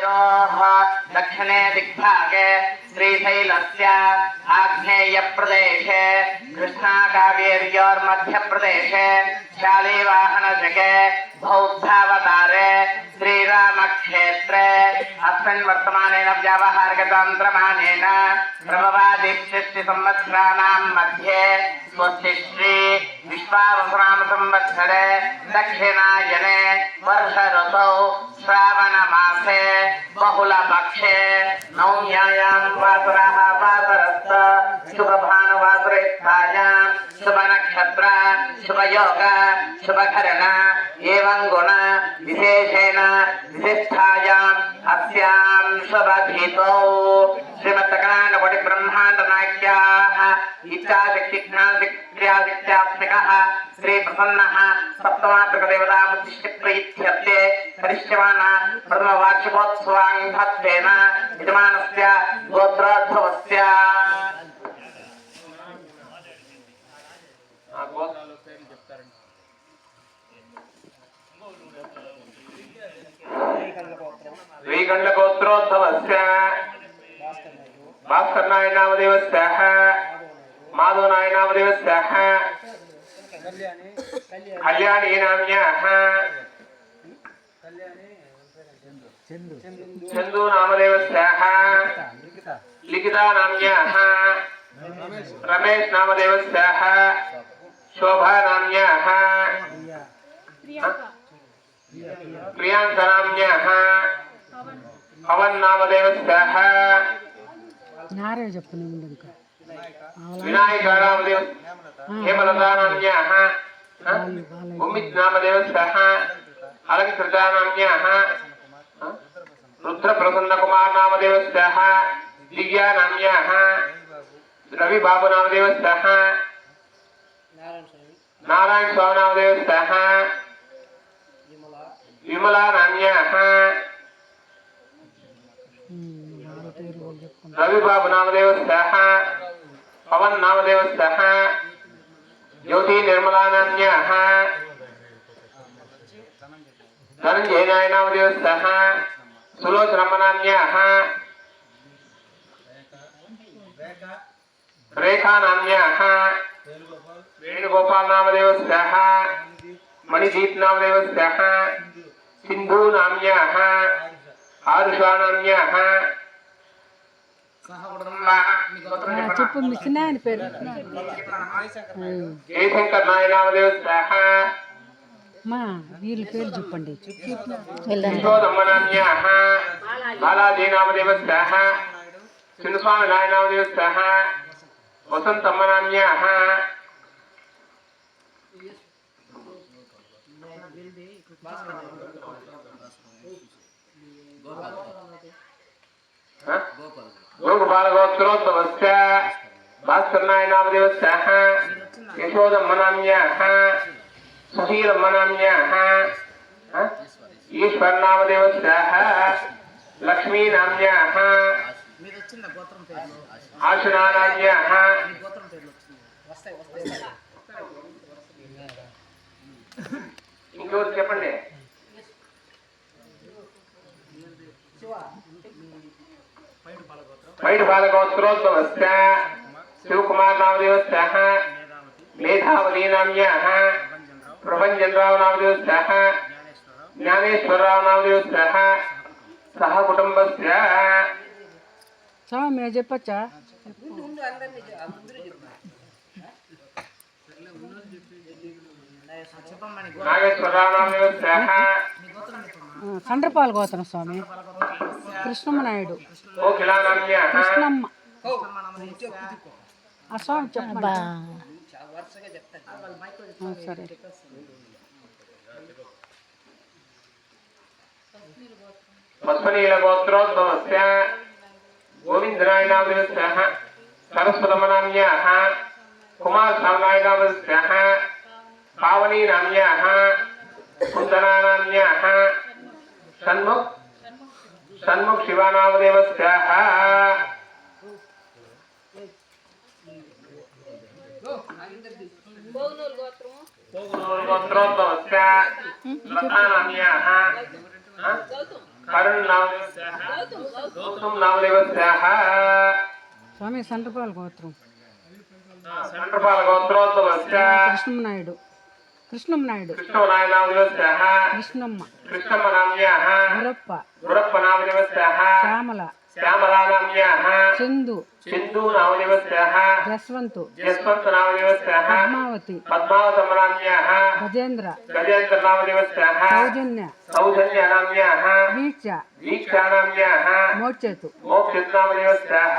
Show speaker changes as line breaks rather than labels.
नद्योः दक्षिणे दिग्भागे श्रीशैलस्य आग्नेयप्रदेशे कृष्णाकावेर्योर्मध्यप्रदेशे शालीवाहनजगे बौद्धावतारे श्रीरामक्षेत्रे अस्मिन् वर्तमानेन व्यावहारिकतन्त्रमानेन प्रभवादिष्टि संवत्सराणां मध्ये स्वस्ति श्री विश्वावसुनाम संवत्सरे दक्षिणायने वर्ष ऋतौ श्रावण मासे बहुलपक्षे नौम्यायां वासरः वासरस्त शुभभानुवासरेत्थायां शुभनक्षत्र शुभयोग शुभकरण एवं गुण विशेषेण विशिष्टायाम् अस्यां शुभतिथौ श्रीमत्सकलानकोटि ब्रह्माण्ड नायक्याः इच्छाशक्तिज्ञानशक्त्यात्मकः श्री प्रसन्नः सप्तमातृकदेवतामुद्दिश्य करिष्यमाणः प्रथमवार्षिकोत्सवाङ्गत्वेन यजमानस्य गोत्रोद्भवस्य श्रीगण्डगोत्रोद्भवस्य भास्करनाय नामदेवस्य माधवनाय नामदेवस्य कल्याणी नाम्याः चंदू नामदेवस्य लिखिता नाम्याः रमेश नामदेवस्य शोभा नाम्याः प्रियांका नाम्याः पवन नामदेवस्य विनायक नामदेव हेमलता नाम्याः उमित नामदेवस्य अलंकृता नाम्याः रुद्रप्रसन्न कुमार नामदेवस्य दिव्या नाम्याः रवि बाबू नामदेवस्य नारायण स्वामी नामदेवस्य विमला नाम्याः रवि बाबू नामदेवस्य पवन नामदेवस्य ज्योति निर्मला नाम्याः धनंजय नाय नामदेवस्य सुलोचनम्म नाम्याः रेखा नाम्याः वेणुगोपाल नामदेवस्य मणिदीप नामदेवस्य सिंधु नाम्याः आरुषा नाम्याः
చెప్పు మిషన్ ఆయన పేరు
జయశంకర్ నాయ నామదేవस्य
మా వీళ్ళ పేరు చెప్పండి
యశోదమ్మ నామ్యాः బాలాజీ నామదేవस्य చిన్నస్వామి నాయ నామదేవस्य వసంతమ్మ నామ్యాः गोपालगोत्रोद्भवस्य भास्करनाय नामदेवस्य यशोदम्म नाम्याः सुशीलम्म नाम्याः ईश्वर नामदेवस्य लक्ष्मी नाम्याः आशुना नाम्याः इंकोर చెప్పండి पैड बालगोत्रोद्भवस्य शिवकुमार नामदेवस्य मेधावती नाम्याः प्रभंजनराव नामदेवस्य ज्ञानेश्वरराव नामदेवस्य सह कुटुंबस्य
स्वामी చెప్పచ్చా
नागेश्वरराव नामदेवस्य
కండ్రపాల గోత్రం స్వామి కృష్ణమ్మ నాయుడు
కోకిలా నామ్యాः
కృష్ణమ్మ ఆ స్వామి చెప్పబ్బా సరే
वत्सनील गोत्रोद्भवस्य गोविंदनाय नामदेवस्य सरस्वतम्म नाम्याः कुमार सामनाय नामदेवस्य पावनी नाम्याः कुन्दना नाम्याः षण्मुख शिवा नामदेवस्य गोत्रोद्भवस्य लता नाम्याः కరుణ్ నామదేవస్యాః గౌతమ్ నామదేవస్యాః
స్వామి సంటపాల గోత్రం
సంట్రపాల గోత్రోద్భవస్య
కృష్ణమనాయుడు కృష్ణమనాయుడు
కృష్ణనాయ నామదేవస్యాః
కృష్ణమ్మ
కృష్ణమ్మ నామ్యాః
గురప్ప
గురప్ప నామదేవస్యాః
శ్యామల
శ్యామలా నామ్యాః
చందు
సింధు నామదేవస్యాః
జస్వంతు
యశ్వంత నామదేవస్యాః
పద్మావతి
పద్మావతమ్మ నామ్యాః
గజేంద్ర
గజేంద్ర నామదేవస్యాః
సౌజన్య
సౌజన్య నామ్యాః
వీక్ష
దీక్షా నామ్యాః
మోక్షేతు
మోక్షిత్ నామదేవస్యాః